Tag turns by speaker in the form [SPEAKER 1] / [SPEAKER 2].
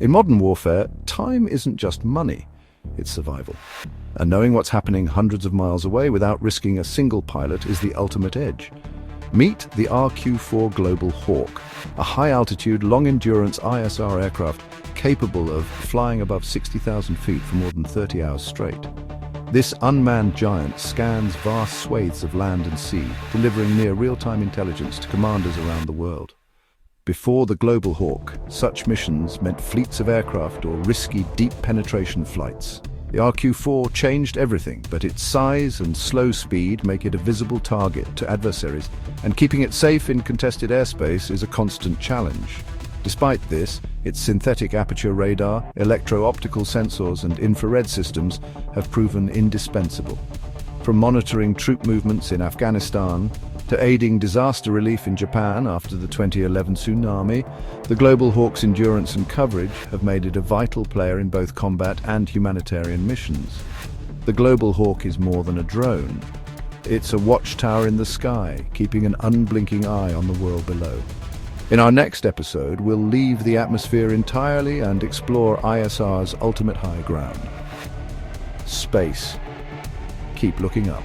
[SPEAKER 1] In modern warfare, time isn't just money, it's survival. And knowing what's happening hundreds of miles away without risking a single pilot is the ultimate edge. Meet the RQ-4 Global Hawk, a high-altitude, long-endurance ISR aircraft capable of flying above 60,000 feet for more than 30 hours straight. This unmanned giant scans vast swathes of land and sea, delivering near real-time intelligence to commanders around the world. Before the Global Hawk, such missions meant fleets of aircraft or risky deep penetration flights. The RQ-4 changed everything, but its size and slow speed make it a visible target to adversaries, and keeping it safe in contested airspace is a constant challenge. Despite this, its synthetic aperture radar, electro-optical sensors and infrared systems have proven indispensable. From monitoring troop movements in Afghanistan to aiding disaster relief in Japan after the 2011 tsunami, the Global Hawk's endurance and coverage have made it a vital player in both combat and humanitarian missions. The Global Hawk is more than a drone. It's a watchtower in the sky, keeping an unblinking eye on the world below. In our next episode, we'll leave the atmosphere entirely and explore ISR's ultimate high ground: space. Keep looking up.